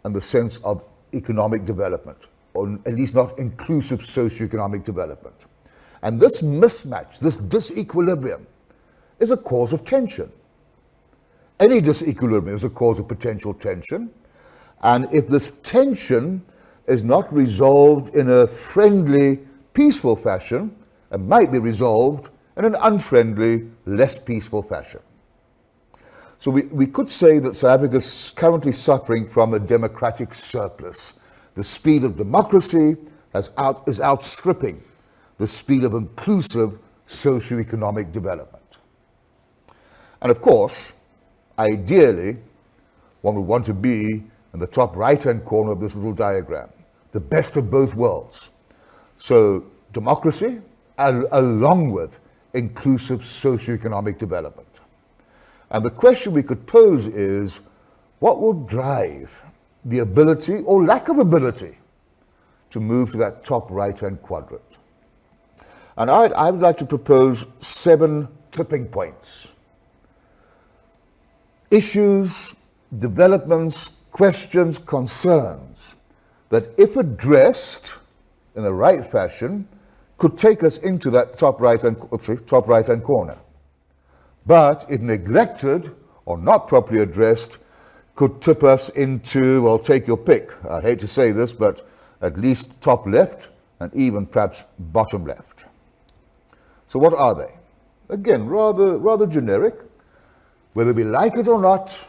Speaker 1: in the sense of economic development, or at least not inclusive socioeconomic development. And this mismatch, this disequilibrium, is a cause of tension. Any disequilibrium is a cause of potential tension. And if this tension is not resolved in a friendly, peaceful fashion, it might be resolved in an unfriendly, less peaceful fashion. So we could say that South Africa is currently suffering from a democratic surplus. The speed of democracy is outstripping the speed of inclusive socioeconomic development. And of course, ideally, one would want to be in the top right-hand corner of this little diagram, the best of both worlds. So democracy along with inclusive socioeconomic development. And the question we could pose is, what will drive the ability or lack of ability to move to that top right-hand quadrant? And I would like to propose 7 tipping points. Issues, developments, questions, concerns that if addressed in the right fashion could take us into that top right-hand corner. But if neglected or not properly addressed, could tip us into, well, take your pick. I hate to say this, but at least top left and even perhaps bottom left. So what are they? Again, rather generic. Whether we like it or not,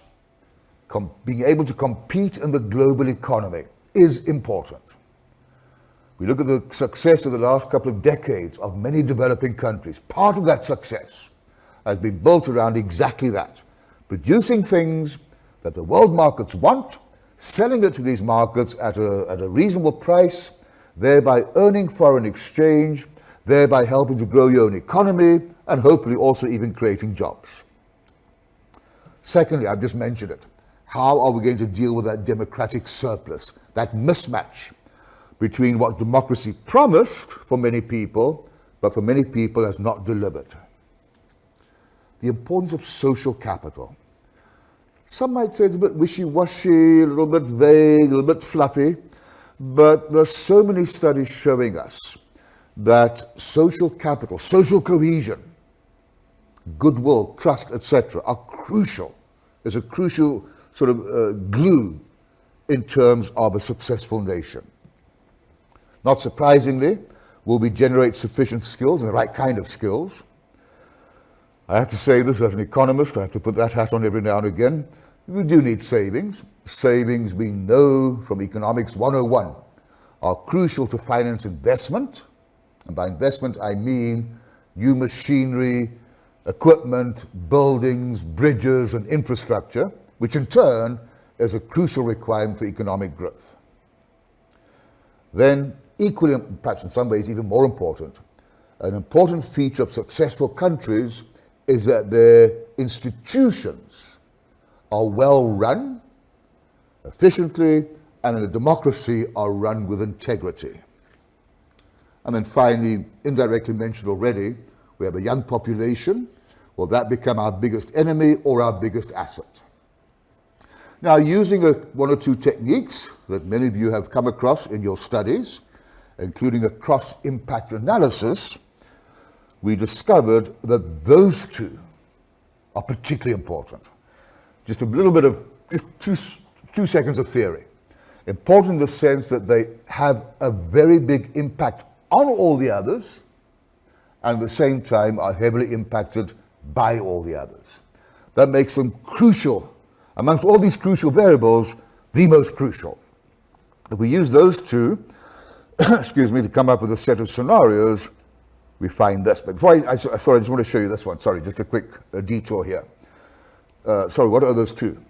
Speaker 1: being able to compete in the global economy is important. We look at the success of the last couple of decades of many developing countries. Part of that success has been built around exactly that. Producing things that the world markets want, selling it to these markets at a reasonable price, thereby earning foreign exchange, thereby helping to grow your own economy, and hopefully also even creating jobs. Secondly, I've just mentioned it. How are we going to deal with that democratic surplus, that mismatch between what democracy promised for many people, but for many people has not delivered? The importance of social capital. Some might say it's a bit wishy-washy, a little bit vague, a little bit fluffy, but there's so many studies showing us that social capital, social cohesion, goodwill, trust, etc., are crucial. Is a crucial sort of glue in terms of a successful nation. Not surprisingly, will we generate sufficient skills and the right kind of skills? I have to say this as an economist, I have to put that hat on every now and again. We do need savings. Savings, we know from Economics 101, are crucial to finance investment. And by investment, I mean new machinery, equipment, buildings, bridges, and infrastructure, which in turn is a crucial requirement for economic growth. Then, equally, perhaps in some ways even more important, an important feature of successful countries is that their institutions are well run, efficiently, and in a democracy are run with integrity. And then finally, indirectly mentioned already, we have a young population. Will that become our biggest enemy or our biggest asset? Now, using one or two techniques that many of you have come across in your studies, including a cross-impact analysis, we discovered that those two are particularly important. Just a little bit of, just two seconds of theory. Important in the sense that they have a very big impact on all the others, and at the same time are heavily impacted by all the others. That makes them crucial. Amongst all these crucial variables, the most crucial. If we use those two, excuse me, to come up with a set of scenarios, we find this. But before I just want to show you this one. Sorry, just a quick detour here. Sorry, what are those two?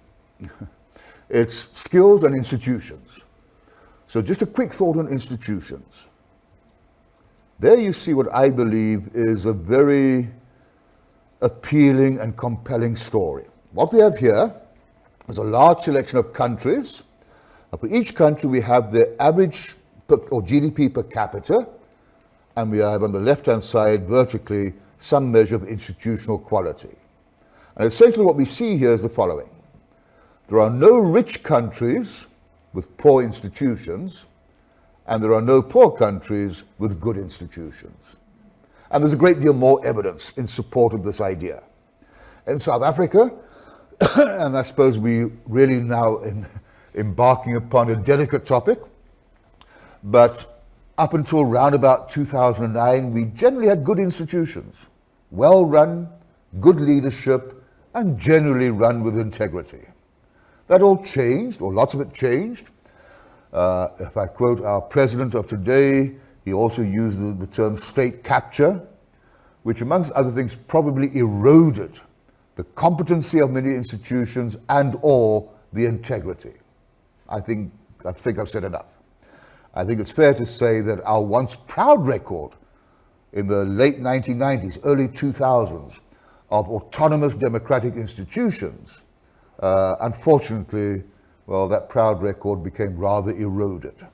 Speaker 1: It's skills and institutions. So just a quick thought on institutions. There you see what I believe is a very appealing and compelling story. What we have here is a large selection of countries. And for each country, we have their average or GDP per capita, and we have on the left-hand side, vertically, some measure of institutional quality. And essentially what we see here is the following. There are no rich countries with poor institutions, and there are no poor countries with good institutions. And there's a great deal more evidence in support of this idea. In South Africa, and I suppose we really now embarking upon a delicate topic, but up until around about 2009, we generally had good institutions, well run, good leadership, and generally run with integrity. That all changed, or lots of it changed. If I quote our president of today, he also used the term state capture, which amongst other things probably eroded the competency of many institutions and or the integrity. I think I've said enough. I think it's fair to say that our once proud record in the late 1990s, early 2000s of autonomous democratic institutions, unfortunately, well, that proud record became rather eroded.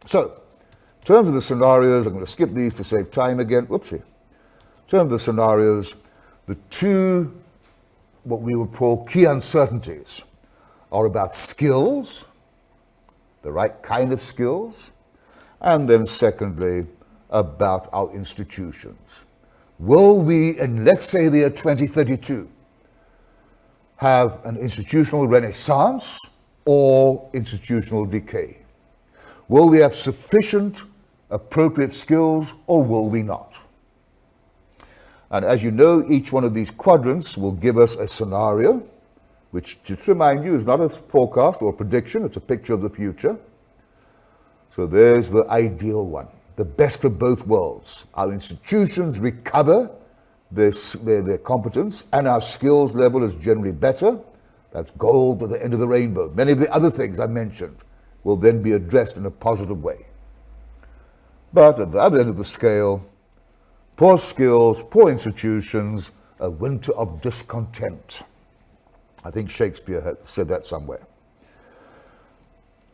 Speaker 1: So, in terms of the scenarios, I'm going to skip these to save time again. Whoopsie. In terms of the scenarios, the two, what we would call key uncertainties, are about skills, the right kind of skills, and then secondly, about our institutions. Will we, in let's say the year 2032, have an institutional renaissance or institutional decay? Will we have sufficient appropriate skills or will we not? And as you know, each one of these quadrants will give us a scenario, which, just to remind you, is not a forecast or a prediction, it's a picture of the future. So there's the ideal one, the best of both worlds. Our institutions recover their competence, and our skills level is generally better. That's gold at the end of the rainbow. Many of the other things I mentioned will then be addressed in a positive way. But at the other end of the scale, poor skills, poor institutions, a winter of discontent. I think Shakespeare had said that somewhere.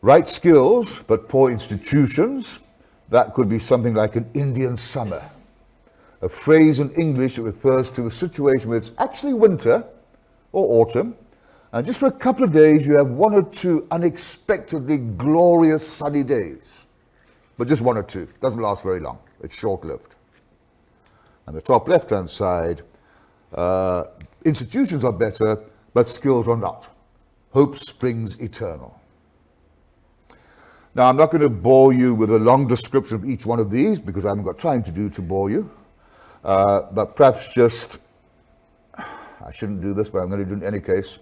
Speaker 1: Right skills, but poor institutions, that could be something like an Indian summer. A phrase in English that refers to a situation where it's actually winter or autumn, and just for a couple of days you have one or two unexpectedly glorious sunny days. But just one or two, doesn't last very long, it's short-lived. And the top left-hand side, institutions are better, but skills are not. Hope springs eternal. Now, I'm not going to bore you with a long description of each one of these because I haven't got time to bore you. But perhaps just, I shouldn't do this, but I'm going to do it in any case.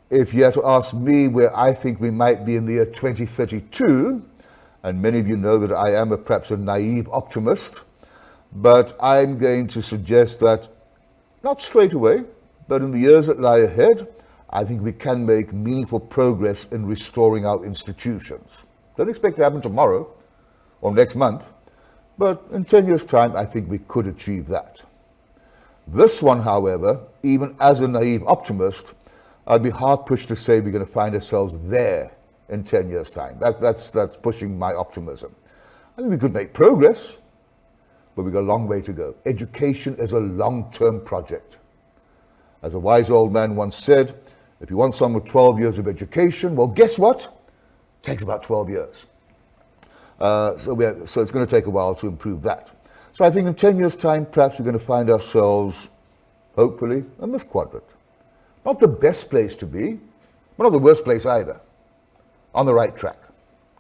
Speaker 1: If you had to ask me where I think we might be in the year 2032, and many of you know that I am perhaps a naive optimist, but I'm going to suggest that, not straight away, but in the years that lie ahead, I think we can make meaningful progress in restoring our institutions. Don't expect it to happen tomorrow or next month, but in 10 years' time, I think we could achieve that. This one, however, even as a naive optimist, I'd be hard-pushed to say we're going to find ourselves there in 10 years' time. That's pushing my optimism. I think we could make progress, but we've got a long way to go. Education is a long-term project. As a wise old man once said, if you want someone with 12 years of education, well, guess what? It takes about 12 years. So it's going to take a while to improve that. So I think in 10 years' time, perhaps we're going to find ourselves, hopefully, in this quadrant. Not the best place to be, but not the worst place either. On the right track.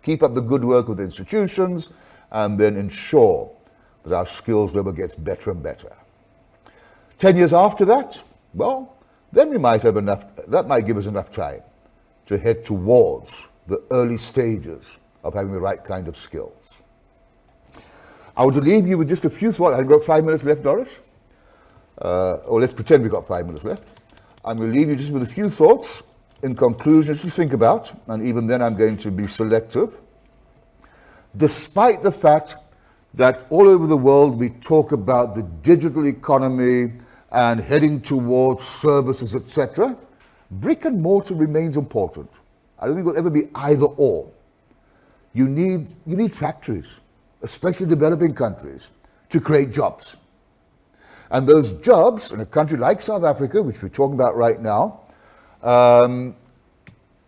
Speaker 1: Keep up the good work with institutions, and then ensure that our skills level gets better and better. 10 years after that, well, then we might have enough, that might give us enough time to head towards the early stages of having the right kind of skills. I want to leave you with just a few thoughts. I've got 5 minutes left, Doris. Or let's pretend we've got 5 minutes left. I'm going to leave you just with a few thoughts in conclusion to think about, and even then I'm going to be selective. Despite the fact that all over the world we talk about the digital economy and heading towards services, etc., brick and mortar remains important. I don't think it'll ever be either or. You need factories, especially developing countries, to create jobs. And those jobs in a country like South Africa, which we're talking about right now,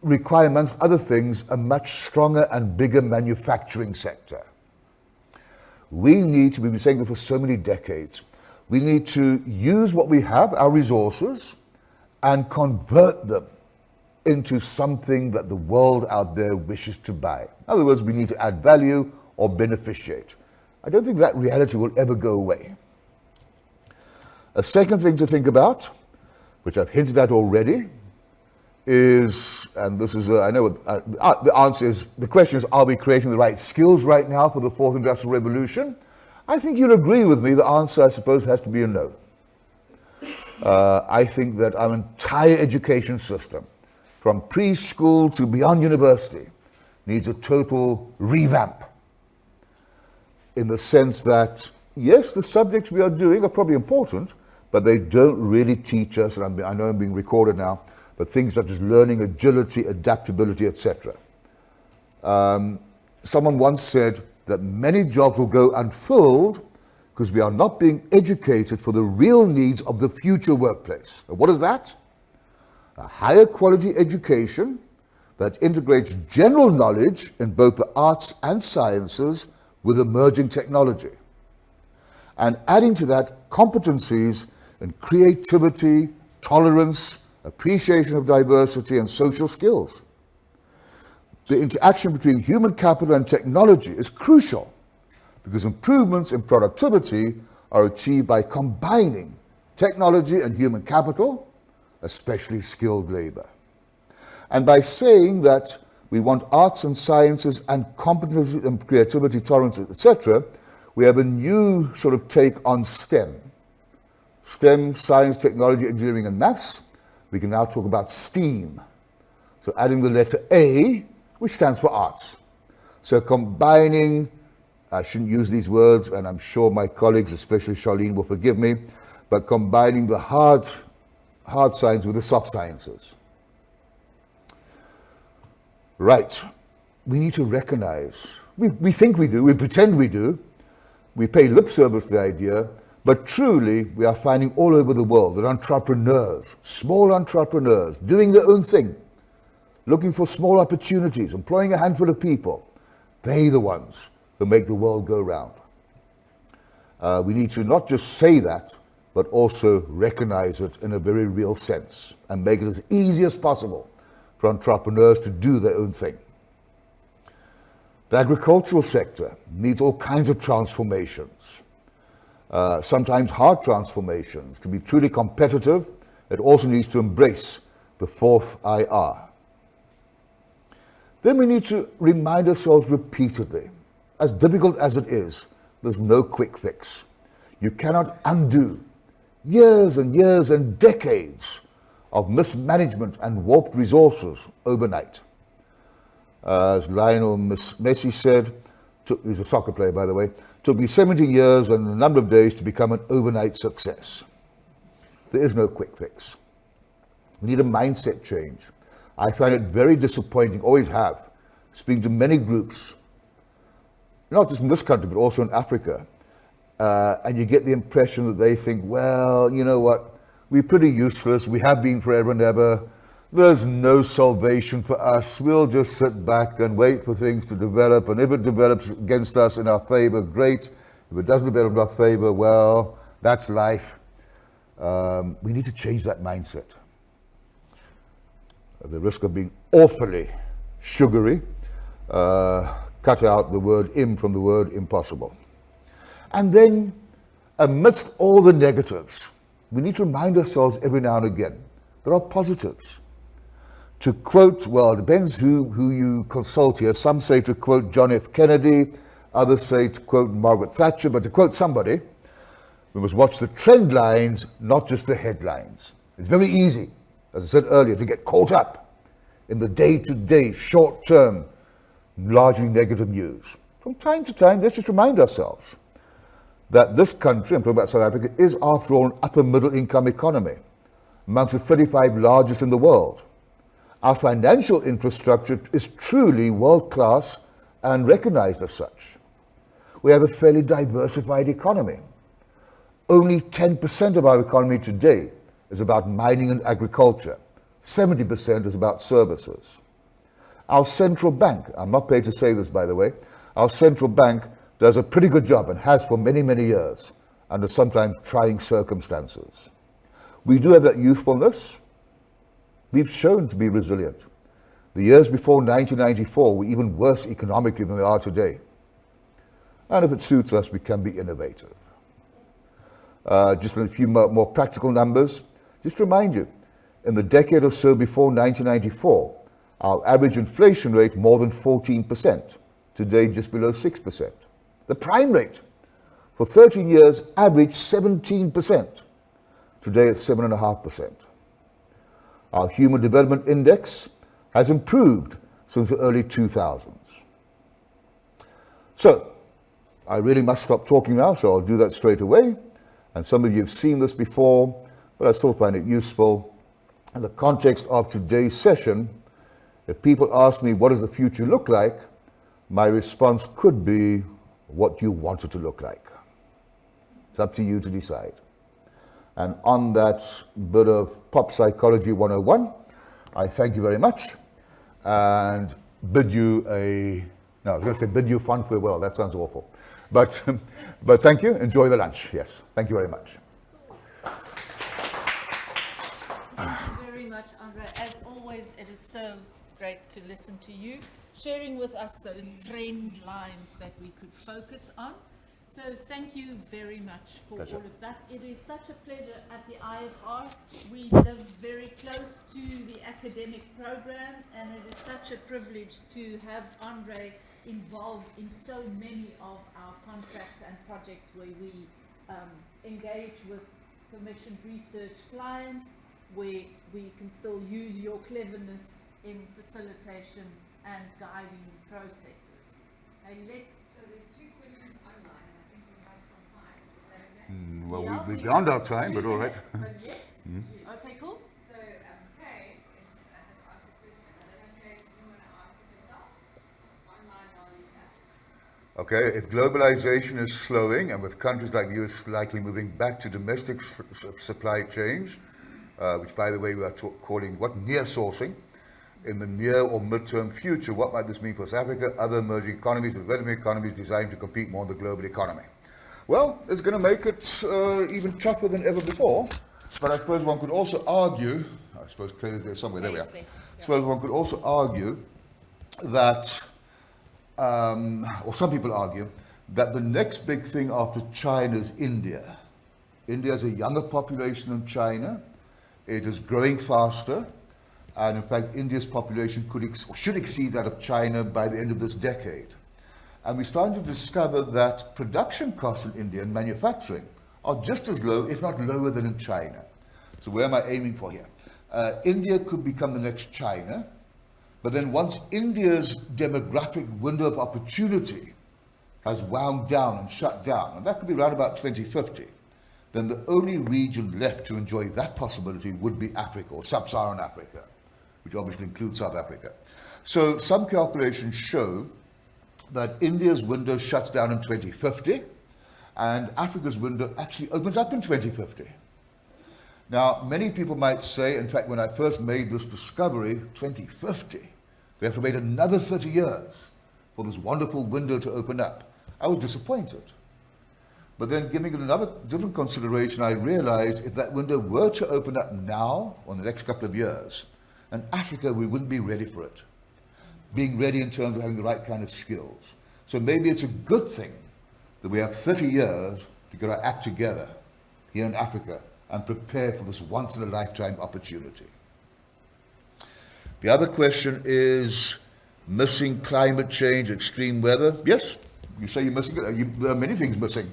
Speaker 1: require, amongst other things, a much stronger and bigger manufacturing sector. We need to, we've been saying this for so many decades, we need to use what we have, our resources, and convert them into something that the world out there wishes to buy. In other words, we need to add value or beneficiate. I don't think that reality will ever go away. A second thing to think about, which I've hinted at already, is, and this is, I know the answer is, the question is, are we creating the right skills right now for the fourth industrial revolution? I think you'll agree with me, the answer, I suppose, has to be a no. I think that our entire education system, from preschool to beyond university, needs a total revamp. In the sense that, yes, the subjects we are doing are probably important, but they don't really teach us, and I know I'm being recorded now, but things such as learning, agility, adaptability, etc. Someone once said that many jobs will go unfilled because we are not being educated for the real needs of the future workplace. And what is that? A higher quality education that integrates general knowledge in both the arts and sciences with emerging technology. And adding to that competencies in creativity, tolerance, appreciation of diversity, and social skills. The interaction between human capital and technology is crucial because improvements in productivity are achieved by combining technology and human capital, especially skilled labor. And by saying that we want arts and sciences and competencies and creativity, tolerance, etc., we have a new sort of take on STEM. STEM, science, technology, engineering, and maths. We can now talk about STEAM. So adding the letter A, which stands for arts. So combining, I shouldn't use these words, and I'm sure my colleagues, especially Charlene, will forgive me, but combining the hard science with the soft sciences. Right. We need to recognize, we think we do, we pretend we do, we pay lip service to the idea, but truly we are finding all over the world that entrepreneurs, small entrepreneurs, doing their own thing, looking for small opportunities, employing a handful of people, they're the ones who make the world go round. We need to not just say that, but also recognize it in a very real sense and make it as easy as possible for entrepreneurs to do their own thing. The agricultural sector needs all kinds of transformations, sometimes hard transformations. To be truly competitive, it also needs to embrace the fourth IR. Then we need to remind ourselves repeatedly, as difficult as it is, there's no quick fix. You cannot undo years and years and decades of mismanagement and warped resources overnight. As Lionel Messi said, he's a soccer player by the way, took me 17 years and a number of days to become an overnight success. There is no quick fix. We need a mindset change. I find it very disappointing, always have, speaking to many groups, not just in this country, but also in Africa, and you get the impression that they think, well, you know what, we're pretty useless, we have been forever and ever, there's no salvation for us, we'll just sit back and wait for things to develop, and if it develops against us in our favor, great. If it doesn't develop in our favor, well, that's life. We need to change that mindset. At the risk of being awfully sugary, cut out the word "im" from the word impossible. And then, amidst all the negatives, we need to remind ourselves every now and again, there are positives. To quote, well, it depends who you consult here. Some say to quote John F. Kennedy, others say to quote Margaret Thatcher, but to quote somebody, we must watch the trend lines, not just the headlines. It's very easy, as I said earlier, to get caught up in the day-to-day, short-term, largely negative news. From time to time, let's just remind ourselves that this country, I'm talking about South Africa, is after all an upper middle income economy, amongst the 35 largest in the world. Our financial infrastructure is truly world-class and recognized as such. We have a fairly diversified economy. Only 10% of our economy today is about mining and agriculture. 70% is about services. Our central bank, I'm not paid to say this by the way, our central bank does a pretty good job and has for many, many years under sometimes trying circumstances. We do have that youthfulness. We've shown to be resilient. The years before 1994 were even worse economically than they are today. And if it suits us, we can be innovative. Just a few more practical numbers. Just to remind you, in the decade or so before 1994, our average inflation rate more than 14%. Today, just below 6%. The prime rate for 13 years averaged 17%. Today, it's 7.5%. Our Human Development Index has improved since the early 2000s. So, I really must stop talking now, so I'll do that straight away. And some of you have seen this before, but I still find it useful. In the context of today's session, if people ask me what does the future look like, my response could be what you want it to look like. It's up to you to decide. And on that bit of Pop Psychology 101, I thank you very much and bid you I was going to say bid you fond farewell. That sounds awful. But thank you. Enjoy the lunch. Yes. Thank you very much.
Speaker 2: Thank you very much, Andre. As always, it is so great to listen to you, sharing with us those trend lines that we could focus on. So thank you very much for all of that. It is such a pleasure at the IFR. We live very close to the academic program, and it is such a privilege to have Andre involved in so many of our contracts and projects where we engage with commissioned research clients, where we can still use your cleverness in facilitation and guiding processes. So there's two questions online, and I think we have some time. Is that okay?
Speaker 1: Well, we're beyond our time, but all right.
Speaker 2: But yes. Okay, cool.
Speaker 3: So Kay has asked a question. I don't know, Kay, if you want to ask it yourself online while you're here.
Speaker 1: Okay, if globalization is slowing and with countries like the US likely moving back to domestic supply chains, which by the way we are calling near sourcing, in the near or midterm future, what might this mean for South Africa, other emerging economies, developing economies designed to compete more in the global economy? Well, it's going to make it even tougher than ever before, but I suppose one could also argue, I suppose Claire's there somewhere, there we are. I suppose one could also argue that, or some people argue, that the next big thing after China is India. India has a younger population than China. It is growing faster. And in fact, India's population should exceed that of China by the end of this decade. And we're starting to discover that production costs in India and manufacturing are just as low, if not lower than in China. So where am I aiming for here? India could become the next China, but then once India's demographic window of opportunity has wound down and shut down, and that could be around about 2050, then the only region left to enjoy that possibility would be Africa, or sub-Saharan Africa, which obviously includes South Africa. So some calculations show that India's window shuts down in 2050, and Africa's window actually opens up in 2050. Now, many people might say, in fact, when I first made this discovery, 2050, we have to wait another 30 years for this wonderful window to open up. I was disappointed. But then giving it another different consideration, I realized if that window were to open up now, or in the next couple of years, in Africa, we wouldn't be ready for it. Being ready in terms of having the right kind of skills. So maybe it's a good thing that we have 30 years to get our act together here in Africa and prepare for this once-in-a-lifetime opportunity. The other question is missing climate change, extreme weather. Yes, you say you're missing it. There are many things missing.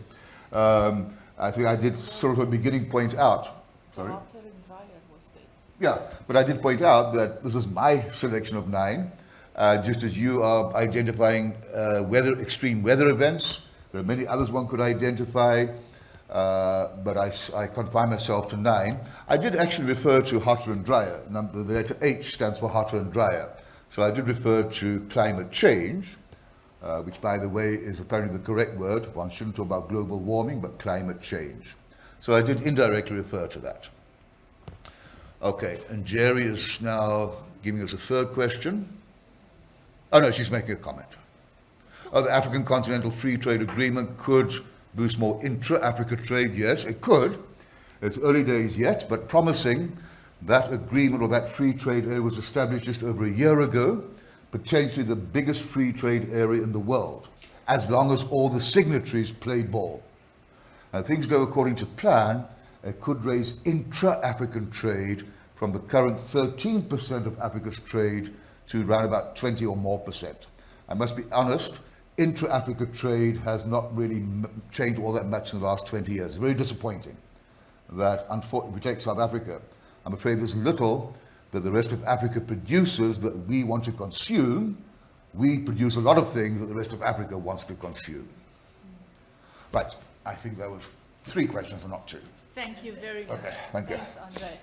Speaker 1: I think I did sort of a beginning point out. Sorry?
Speaker 2: Water and dryer was there.
Speaker 1: Yeah, but I did point out that this is my selection of 9. Just as you are identifying extreme weather events, there are many others one could identify, but I confine myself to 9. I did actually refer to hotter and drier. The letter H stands for hotter and drier. So I did refer to climate change, which, by the way, is apparently the correct word. One shouldn't talk about global warming, but climate change. So I did indirectly refer to that. Okay, and Jerry is now giving us a third question. Oh no, she's making a comment. Oh, the African Continental Free Trade Agreement could boost more intra-Africa trade. Yes, it could. It's early days yet, but promising. That agreement or that free trade area was established just over a year ago, potentially the biggest free trade area in the world, as long as all the signatories play ball. And things go according to plan, it could raise intra-African trade from the current 13% of Africa's trade to around about 20 or more percent. I must be honest, intra-Africa trade has not really changed all that much in the last 20 years. It's very disappointing that, unfortunately, if we take South Africa, I'm afraid there's little that the rest of Africa produces that we want to consume. We produce a lot of things that the rest of Africa wants to consume. Right, I think that was 3 questions and not 2.
Speaker 2: Thank you very much.
Speaker 1: Okay, thank you.
Speaker 2: Thanks, Andre.